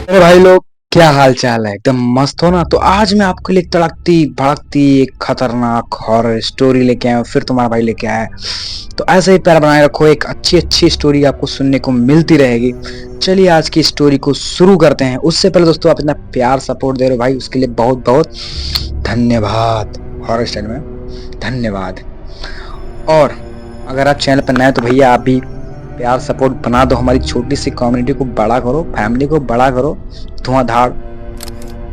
अरे भाई लोग, क्या हाल चाल है? एकदम मस्त हो ना? तो आज मैं आपके लिए तड़कती भड़कती एक खतरनाक हॉरर स्टोरी लेके आया हूँ। फिर तुम्हारा भाई लेके आया है। तो ऐसे ही प्यार बनाए रखो, एक अच्छी अच्छी स्टोरी आपको सुनने को मिलती रहेगी। चलिए आज की स्टोरी को शुरू करते हैं। उससे पहले दोस्तों, आप इतना प्यार सपोर्ट दे रहे हो भाई, उसके लिए बहुत बहुत धन्यवाद। हॉरर स्टाइल में धन्यवाद। और अगर आप चैनल पर नए हैं तो भैया आप भी प्यार सपोर्ट बना दो। हमारी छोटी सी कम्युनिटी को बड़ा करो, फैमिली को बड़ा करो। धुआंधार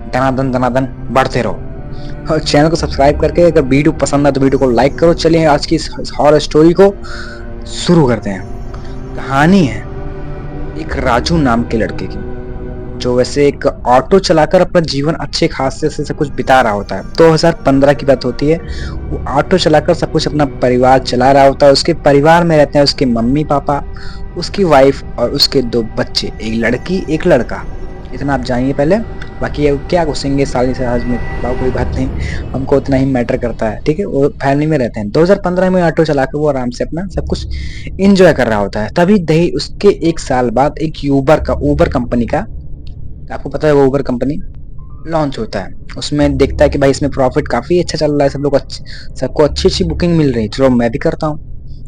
दनादन दनादन बढ़ते रहो। और चैनल को सब्सक्राइब करके अगर वीडियो पसंद है तो वीडियो को लाइक करो। चलिए आज की इस हॉरर स्टोरी को शुरू करते हैं। कहानी है एक राजू नाम के लड़के की, जो वैसे एक ऑटो चलाकर अपना जीवन अच्छे खासे से कुछ बिता रहा होता है। 2015 की बात होती है। वो ऑटो चलाकर सब कुछ अपना परिवार चला रहा होता है। उसके परिवार में रहते हैं उसके मम्मी पापा, उसकी वाइफ और उसके 2 बच्चे, एक लड़की एक लड़का। इतना आप जानिए पहले, बाकी ये क्या घुसेंगे साली सहज में, कोई बात नहीं। हमको उतना ही मैटर करता है, ठीक है। वो फैमिली में रहते हैं। 2015 में ऑटो चलाकर वो आराम से अपना सब कुछ एंजॉय कर रहा होता है। तभी दही उसके 1 साल बाद एक ऊबर कंपनी का, आपको पता है वो ऊबर कंपनी लॉन्च होता है। उसमें देखता है कि भाई इसमें प्रॉफिट काफी अच्छा चल रहा है, सबको अच्छी अच्छी बुकिंग मिल रही है, चलो मैं भी करता हूँ।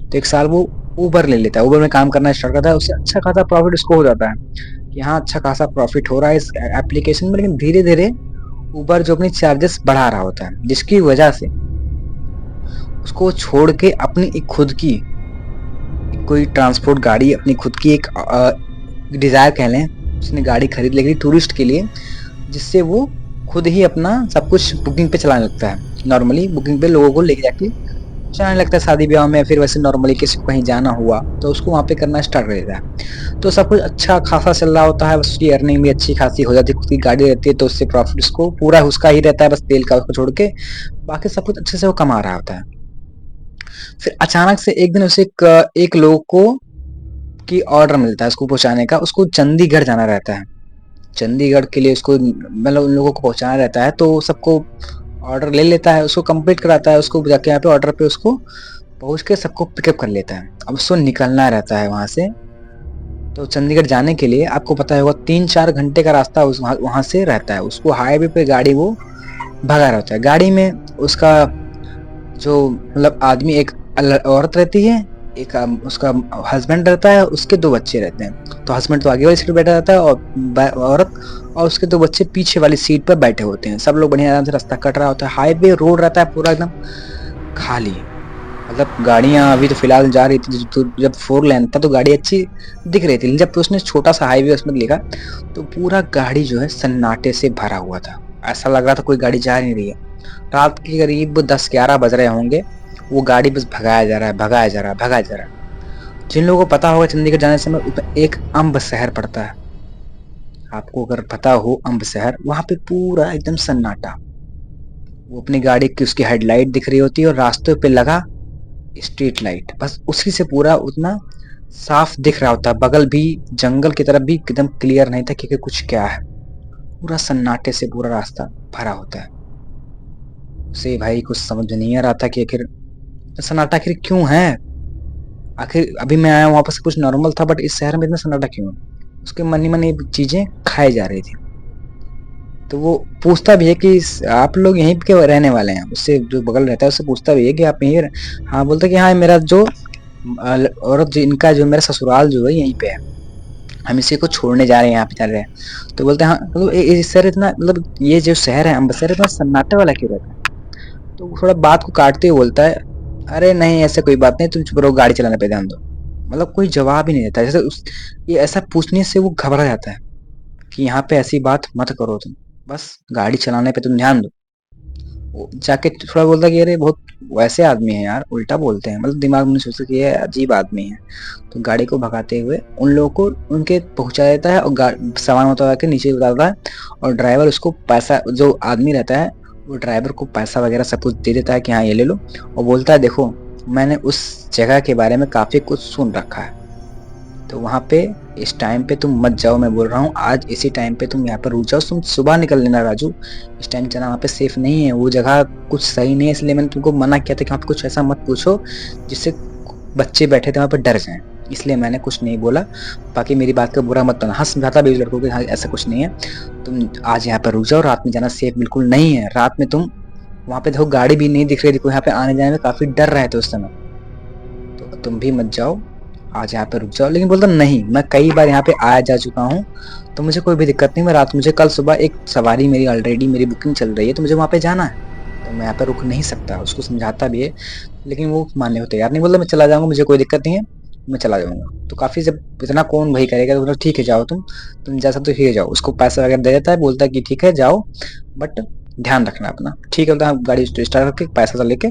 तो 1 साल वो ऊबर ले लेता है, ऊबर में काम करना स्टार्ट करता है। उससे अच्छा खासा प्रॉफिट उसको हो जाता है कि हाँ अच्छा खासा प्रॉफिट हो रहा है इस एप्लीकेशन में। लेकिन धीरे धीरे ऊबर जो अपनी चार्जेस बढ़ा रहा होता है, जिसकी वजह से उसको छोड़ के अपनी एक खुद की कोई ट्रांसपोर्ट गाड़ी, अपनी खुद की एक डिजायर कह लें, उसने गाड़ी खरीद ली टूरिस्ट के लिए, जिससे वो खुद ही अपना सब कुछ बुकिंग पे चलाने लगता है। नॉर्मली बुकिंग पे लोगों को लेके जाके चलाने लगता है, शादी ब्याह में, फिर वैसे नॉर्मली किसी को कहीं जाना हुआ तो उसको वहाँ पे करना स्टार्ट कर देता है। तो सब कुछ अच्छा खासा चल रहा होता है, बस उसकी अर्निंग भी अच्छी खासी हो जाती है। खुद की गाड़ी रहती है तो उससे प्रॉफिट उसको पूरा उसका ही रहता है, बस तेल का उसको छोड़ के बाकी सब कुछ अच्छे से वो कमा रहा होता है। फिर अचानक से एक दिन उसे एक लोग को की ऑर्डर मिलता है उसको पहुंचाने का। उसको चंडीगढ़ जाना रहता है। चंडीगढ़ के लिए उसको मतलब उन लोगों को पहुंचाना रहता है, तो सबको ऑर्डर ले लेता है, उसको कंप्लीट कराता है, उसको जाके यहाँ पे ऑर्डर पे उसको पहुंच के सबको पिकअप कर लेता है। अब उसको निकलना रहता है वहां से। तो चंडीगढ़ जाने के लिए आपको पता होगा 3-4 घंटे का रास्ता वहां से रहता है। उसको हाईवे पे गाड़ी वो भगा रहता है। गाड़ी में उसका जो मतलब आदमी, एक औरत रहती है, एक उसका हस्बैंड रहता है, उसके 2 बच्चे रहते हैं। तो हस्बैंड तो आगे वाली सीट पर बैठा रहता है और औरत और उसके 2 बच्चे पीछे वाली सीट पर बैठे होते हैं। सब लोग बढ़िया आराम से रास्ता कट रहा होता है। हाईवे रोड रहता है पूरा एकदम खाली। मतलब गाड़ियां अभी तो फिलहाल जा रही थी, तो जब 4 लेन था तो गाड़ी अच्छी दिख रही थी। लेकिन जब उसने छोटा सा हाईवे उसमें देखा तो पूरा गाड़ी जो है सन्नाटे से भरा हुआ था। ऐसा लग रहा था कोई गाड़ी जा नहीं रही है। रात के करीब 10-11 बज रहे होंगे। वो गाड़ी बस भगाया जा रहा है, भगाया जा रहा है, भगाया जा रहा है। जिन लोगों को पता होगा चंडीगढ़ जाने समय एक अम्ब शहर पड़ता है, आपको अगर पता हो अम्ब शहर, वहां पे पूरा एकदम सन्नाटा। वो अपनी गाड़ी की उसकी हेडलाइट दिख रही होती है और रास्तों पे लगा स्ट्रीट लाइट, बस उसी से पूरा उतना साफ दिख रहा होता है। बगल भी जंगल की तरफ भी एकदम क्लियर नहीं था कि कुछ क्या है। पूरा सन्नाटे से पूरा रास्ता भरा होता है। उसे भाई कुछ समझ नहीं आ रहा था कि आखिर सन्नाटा आखिर क्यों है। आखिर अभी मैं आया वहां पर सब कुछ नॉर्मल था, बट इस शहर में इतना सन्नाटा क्यों है। उसके मन ही मन ये चीजें खाई जा रही थी। तो वो पूछता भी है कि आप लोग यहीं के रहने वाले हैं? उससे जो बगल रहता है उससे पूछता भी है कि आप यहीं हाँ बोलता है कि हाँ मेरा जो औरत जो इनका जो मेरा ससुराल जो है यहीं पे है, हम इसी को छोड़ने जा रहे हैं, यहाँ पे चल रहे हैं। तो बोलते हैं हाँ मतलब ये शहर इतना, मतलब ये जो शहर है अम्बरसर इतना सन्नाटे वाला क्यों रहता है? तो वो थोड़ा बात को काटते हुए बोलता है, अरे नहीं ऐसे कोई बात नहीं, तुम चुप रहो, गाड़ी चलाने पे ध्यान दो। मतलब कोई जवाब ही नहीं देता। जैसे ये ऐसा पूछने से वो घबरा जाता है कि यहाँ पे ऐसी बात मत करो तुम, बस गाड़ी चलाने पे तुम ध्यान दो। वो जाके थोड़ा बोलता है कि अरे बहुत वैसे आदमी है यार, उल्टा बोलते हैं, मतलब दिमाग में सोचता कि ये अजीब आदमी है। तो गाड़ी को भगाते हुए उन लोगों को उनके पहुंचा देता है और सामान उतार के नीचे उतारता है। और ड्राइवर उसको पैसा, जो आदमी रहता है वो ड्राइवर को पैसा वगैरह सब कुछ दे देता है कि हाँ ये ले लो। और बोलता है देखो मैंने उस जगह के बारे में काफी कुछ सुन रखा है, तो वहां पे इस टाइम पे तुम मत जाओ, मैं बोल रहा हूँ आज इसी टाइम पे तुम यहाँ पर रुक जाओ, तुम सुबह निकल लेना राजू। इस टाइम जाना वहाँ पे सेफ नहीं है, वो जगह कुछ सही नहीं है, इसलिए मैंने तुमको मना किया था कि वहाँ पे कुछ ऐसा मत पूछो जिससे बच्चे बैठे थे वहाँ पे डर जाएं। इसलिए मैंने कुछ नहीं बोला। बाकी मेरी बात का बुरा मत मानना। हाँ, समझाता भी उस लड़कों को, हाँ, ऐसा कुछ नहीं है। तुम आज यहाँ पे रुक जाओ, रात में जाना सेफ बिल्कुल नहीं है। रात में तुम वहाँ पे देखो गाड़ी भी नहीं दिख रही, देखो यहाँ पे आने जाने में काफ़ी डर रहे थे उस समय। तो तुम भी मत जाओ, आज यहाँ पे रुक जाओ। लेकिन बोलता नहीं, मैं कई बार यहाँ पे आया जा चुका हूँ, तो मुझे कोई भी दिक्कत नहीं। मैं रात मुझे कल सुबह एक सवारी मेरी ऑलरेडी मेरी बुकिंग चल रही है, तो मुझे वहाँ पे जाना है, तो मैं यहाँ पे रुक नहीं सकता। उसको समझाता भी है, लेकिन वो मानने को तैयार नहीं। बोलता मैं चला जाऊँगा, मुझे कोई दिक्कत नहीं है, मैं चला जाऊँगा। तो काफ़ी जब इतना कौन वही करेगा, तो बोला ठीक है जाओ, तुम जा सकते हो, ठीक है जाओ। उसको पैसा वगैरह दे देता है, बोलता है कि ठीक है जाओ, बट ध्यान रखना अपना। ठीक है, बोलता है गाड़ी स्टार्ट करके पैसा सा लेके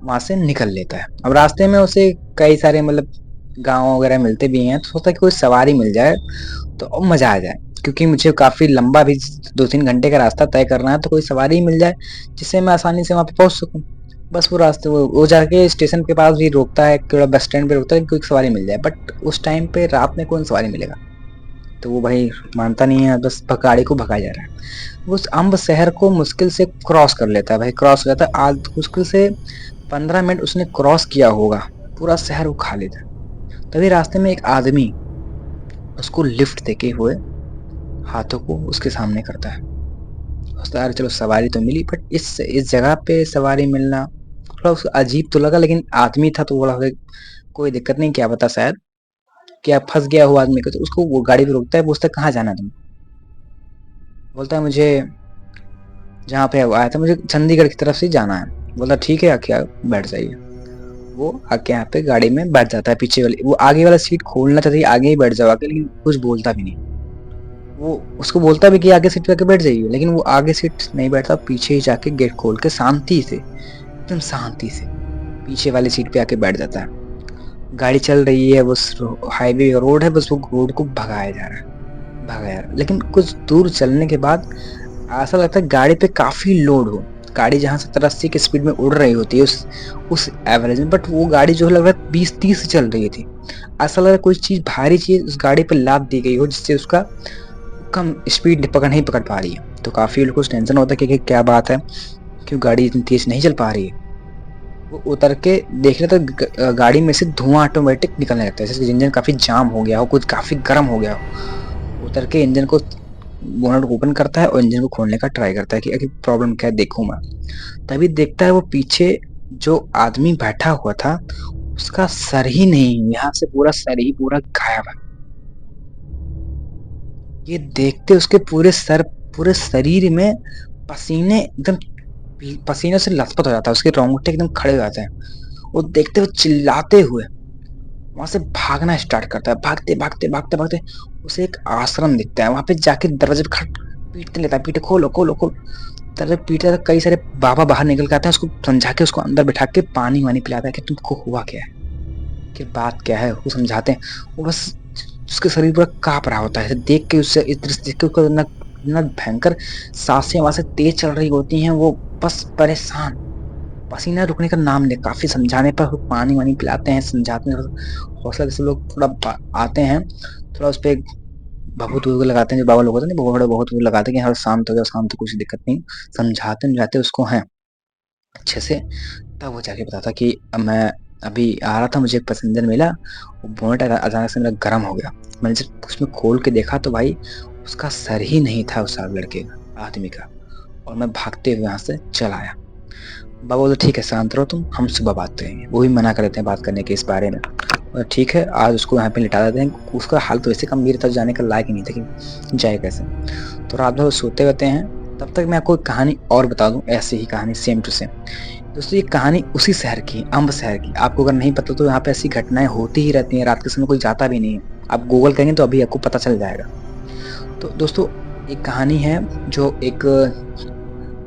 वहाँ से निकल लेता है। अब रास्ते में उसे कई सारे मतलब गाँव वगैरह मिलते भी हैं, तो सोचता है कि कोई सवारी मिल जाए तो मज़ा आ जाए, क्योंकि मुझे काफ़ी लंबा भी 2-3 घंटे का रास्ता तय करना है, तो कोई सवारी मिल जाए जिससे मैं आसानी से वहाँ पे पहुँच सकूँ। बस वो रास्ते वो जाके स्टेशन के पास भी रोकता है, थोड़ा बस स्टैंड पे रोकता है कि कोई सवारी मिल जाए, बट उस टाइम पे रात में कौन सवारी मिलेगा? तो वो भाई मानता नहीं है, बस गाड़ी को भगाया जा रहा है। वो उस अम्ब शहर को मुश्किल से क्रॉस कर लेता है भाई, क्रॉस हो जाता है। आज मुश्किल से 15 मिनट उसने क्रॉस किया होगा, पूरा शहर वो खाली था। तभी रास्ते में एक आदमी उसको लिफ्ट देके हुए हाथों को उसके सामने करता है। सोचता है, अरे चलो सवारी तो मिली, बट इस जगह पे सवारी मिलना थोड़ा उसको अजीब तो लगा, लेकिन आदमी था तो बोला कोई दिक्कत नहीं, क्या पता शायद क्या फंस गया हुआ आदमी को। तो उसको वो गाड़ी पे रोकता है, पूछता है कहाँ जाना है तुमको? बोलता है मुझे जहाँ पे आया था मुझे चंडीगढ़ की तरफ से जाना है। बोला ठीक है, आके बैठ जाइए। वो आके यहाँ पे गाड़ी में बैठ जाता है, पीछे वाली वो आगे वाला सीट खोलना चाहता है, आगे ही बैठ जाओ आके, लेकिन कुछ बोलता भी नहीं। वो उसको बोलता भी कि आगे सीट पे आके बैठ जाइए, लेकिन वो आगे सीट नहीं बैठता, पीछे ही जाके गेट खोल के शांति से, एकदम शांति से पीछे वाली सीट पे आके बैठ जाता है। गाड़ी चल रही है, बस हाईवे रोड है, बस वो रोड को भगाया जा रहा है, भगाया जा रहा है। लेकिन कुछ दूर चलने के बाद ऐसा लगता है गाड़ी पे काफी लोड हो। गाड़ी जहाँ 70-80 की स्पीड में उड़ रही होती है उस एवरेज में, बट वो गाड़ी जो है लग रहा है 20-30 चल रही थी। ऐसा लग रहा है कोई चीज भारी चीज उस गाड़ी पे लाद दी गई हो, जिससे उसका कम स्पीड पकड़ नहीं पकड़ पा रही है। तो काफी लोगों को टेंशन होता है कि क्या बात है, क्यों गाड़ी इतनी तेज नहीं चल पा रही है। वो उतर के देख रहे तो गाड़ी में से धुआं ऑटोमेटिक निकलने लगता है, जैसे इंजन काफी जाम हो गया हो, कुछ काफी गर्म हो गया हो। उतर के इंजन को बोनट ओपन करता है और इंजन को खोलने का ट्राई करता है कि आखिर प्रॉब्लम क्या है देखूं मैं। तभी देखता है वो पीछे जो आदमी बैठा हुआ था उसका सर ही नहीं, यहाँ से पूरा सर ही पूरा गायब है। ये देखते उसके पूरे शरीर में पसीने एकदम पसीने से लथपथ हो जाता है, उसके रोंगटे एकदम खड़े हो जाते हैं। वो देखते हुए चिल्लाते हुए वहां से भागना स्टार्ट करता है। भागते भागते भागते भागते उसे एक आश्रम दिखता है, वहां पे जाके दरवाजे पे खट पीटने लगता है, पीटे खोलो खोलो खोलो। दरवाजे पीटता है तो कई सारे बाबा बाहर निकल के आते हैं, उसको समझा के उसको अंदर बैठा के पानी वानी पिलाता है कि तुमको हुआ क्या है, कि बात क्या है, वो समझाते हैं। वो बस उसके शरीर पूरा कांप रहा होता है देख के, उससे इस दृश्य देख के उसका इतना भयंकर सांसें वहां से तेज चल रही होती हैं। वो बस परेशान, पसीना रुकने का नाम ले। काफी समझाने पर पानी वानी पिलाते हैं, समझाते हैं, हौसला जैसे लोग थोड़ा आते हैं, थोड़ा उस पर भभूत वभूत लगाते हैं, जो बाबा लोग होते हैं ना, बहुत बहुत वो लगाते हैं कि हाँ शांत हो जाओ, शांत हो, कुछ दिक्कत नहीं। समझाते उसको हैं अच्छे से। तब वो जाके बताता कि मैं अभी आ रहा था, मुझे एक पैसेंजर मिला, वो बोनट अचानक से मेरा गर्म हो गया। मैंने जब उसमें खोल के देखा तो भाई उसका सर ही नहीं था उस लड़के का, आदमी का, और मैं भागते हुए यहाँ से चला आया। बाबा बोले ठीक है शांत रहो तुम, हम सुबह बात करेंगे। वो भी मना कर देते हैं बात करने के इस बारे में। और ठीक है आज उसको यहाँ पे लिटा देते हैं। उसका हाल तो ऐसे गंभीर था, जाने का लायक ही नहीं था कि जाए कैसे। तो रात भर वो सोते रहते हैं। तब तक मैं आपको एक कहानी और बता दूं, ऐसी ही कहानी सेम टू सेम। दोस्तों ये कहानी उसी शहर की है, अम्ब शहर की। आपको अगर नहीं पता तो यहाँ पे ऐसी घटनाएं होती ही रहती हैं, रात के समय कोई जाता भी नहीं है। आप गूगल करेंगे तो अभी आपको पता चल जाएगा। तो दोस्तों एक कहानी है, जो एक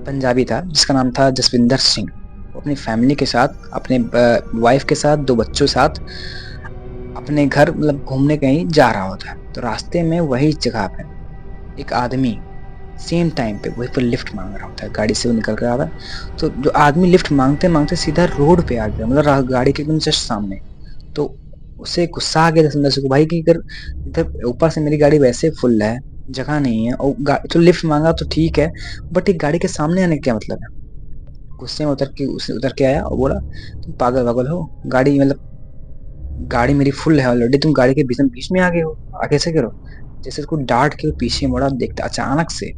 पंजाबी था जिसका नाम था जसविंदर सिंह। वो अपनी फैमिली के साथ, अपने वाइफ के साथ, 2 बच्चों के साथ अपने घर मतलब घूमने कहीं जा रहा होता है। तो रास्ते में वही जगह पे एक आदमी सेम टाइम पे वहीं पर लिफ्ट मांग रहा होता है, गाड़ी से वो निकल कर आ रहा है। तो जो आदमी लिफ्ट मांगते मांगते सीधा रोड पे आ गया, मतलब गाड़ी के एकदम जस्ट सामने। तो उसे गुस्सा आ गया जसविंदर सिंह को, भाई कि अगर इधर ऊपर से मेरी गाड़ी वैसे फुल है, जगह नहीं है, और तो लिफ्ट मांगा तो ठीक है, बट एक गाड़ी के सामने आने का क्या मतलब है। गुस्से में उतर के आया और बोला तुम पागल वागल हो, गाड़ी मतलब गाड़ी मेरी फुल है ऑलरेडी, तुम गाड़ी के बीच में आ गए हो, आगे से करो। जैसे उसको डांट के वो पीछे मुड़ा, देखता अचानक से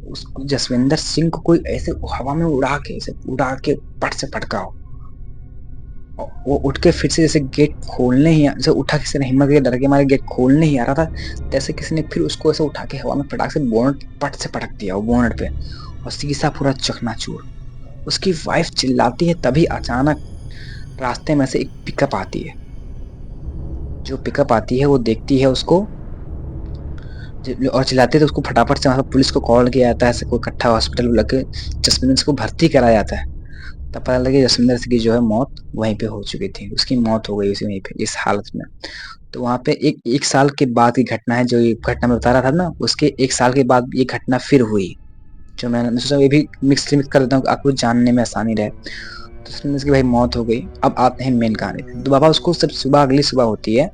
उस जसविंदर सिंह को कोई ऐसे हवा में उड़ा के, ऐसे उड़ा के पट से पटका हो। वो उठ के फिर से जैसे गेट खोलने ही, जैसे उठा, किसी ने हिम्मत के डर के मारे गेट खोलने ही आ रहा था, तैसे किसी ने फिर उसको ऐसे उठा के हवा में पटाख से बोनट पट से पटक दिया वो बोनट पे, और शीशा पूरा चकनाचूर। उसकी वाइफ चिल्लाती है, तभी अचानक रास्ते में से एक पिकअप आती है। जो पिकअप आती है वो देखती है उसको और चिल्लाती है, तो उसको फटाफट से वहाँ पुलिस को कॉल किया जाता है, ऐसे कोई इकट्ठा हॉस्पिटल बुला के जसविंदर को भर्ती कराया जाता है। तब पता लगे जसविंदर सिंह की जो है मौत वहीं पे हो चुकी थी, उसकी मौत हो गई उसी वहीं पे इस हालत में। तो वहाँ पे एक साल के बाद की घटना है, जो ये घटना मैं बता रहा था ना, उसके एक साल के बाद ये घटना फिर हुई। जो मैंने सोचा ये भी मिक्स कर देता हूँ आपको जानने में आसानी रहे। तो जसविंदर की भाई मौत हो गई। अब आते हैं मेन कहानी पे। तो बाबा उसको सिर्फ सुबह, अगली सुबह होती है,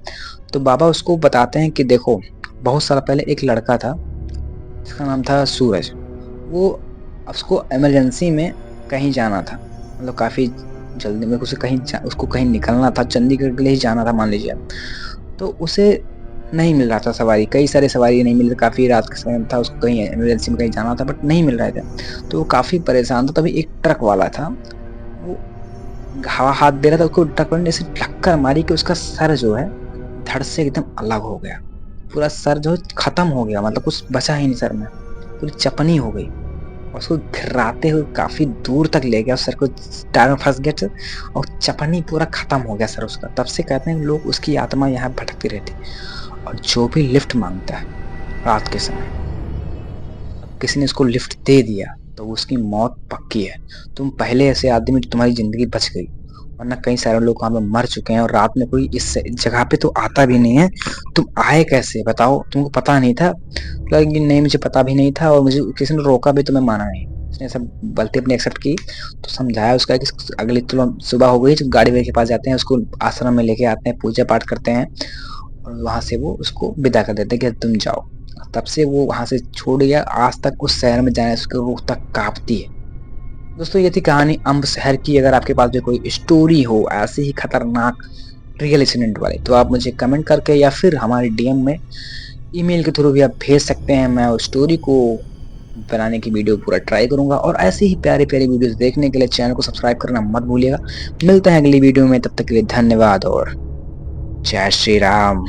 तो बाबा उसको बताते हैं कि देखो, बहुत साल पहले एक लड़का था जिसका नाम था सूरज। वो, उसको इमरजेंसी में कहीं जाना था, मतलब काफ़ी जल्दी में उसे उसको कहीं निकलना था, चंडीगढ़ के लिए ही जाना था मान लीजिए। तो उसे नहीं मिल रहा था सवारी, कई सारे सवारी नहीं मिल रहे, काफ़ी रात का समय था, उसको कहीं इमरजेंसी में कहीं जाना था बट नहीं मिल रहे थे। तो वो काफ़ी परेशान था। तभी एक ट्रक वाला था, वो हवा हाथ दे रहा था, उसको ट्रक वाले ने ऐसे टक्कर मारी कि उसका सर जो है धड़ से एकदम अलग हो गया। पूरा सर जो है खत्म हो गया, मतलब कुछ बचा ही नहीं सर में, पूरी चपनी हो गई। और उसको घिराते हुए काफी दूर तक ले गया, उस सर को टायर में फंस गया और चपनी पूरा खत्म हो गया सर उसका। तब से कहते हैं लोग उसकी आत्मा यहाँ भटकती रहती, और जो भी लिफ्ट मांगता है रात के समय, किसी ने उसको लिफ्ट दे दिया तो उसकी मौत पक्की है। तुम पहले ऐसे आदमी, तुम्हारी जिंदगी बच गई, वरना कई सारे लोग वहां पे मर चुके हैं, और रात में कोई इस जगह पे तो आता भी नहीं है। तुम आए कैसे बताओ, तुमको पता नहीं था? लेकिन नहीं, मुझे पता भी नहीं था, और मुझे किसी ने रोका भी तो मैं माना नहीं। उसने सब गलती अपनी एक्सेप्ट की। तो समझाया उसका कि अगली तो सुबह हो गई, जब गाड़ी वाले के पास जाते हैं, उसको आश्रम में लेके आते हैं, पूजा पाठ करते हैं, और वहां से वो उसको विदा कर देते हैं कि तुम जाओ। तब से वो वहां से छोड़ गया, आज तक उस शहर में जाने से उसकी रूह तक कांपती है। दोस्तों ये थी कहानी अम्ब शहर की। अगर आपके पास भी कोई स्टोरी हो ऐसी ही खतरनाक रियल इंसिडेंट वाली, तो आप मुझे कमेंट करके या फिर हमारे डीएम में ईमेल के थ्रू भी आप भेज सकते हैं। मैं उस स्टोरी को बनाने की वीडियो पूरा ट्राई करूंगा, और ऐसे ही प्यारे प्यारे वीडियोस देखने के लिए चैनल को सब्सक्राइब करना मत भूलिएगा। मिलते हैं अगली वीडियो में, तब तक के लिए धन्यवाद और जय श्री राम।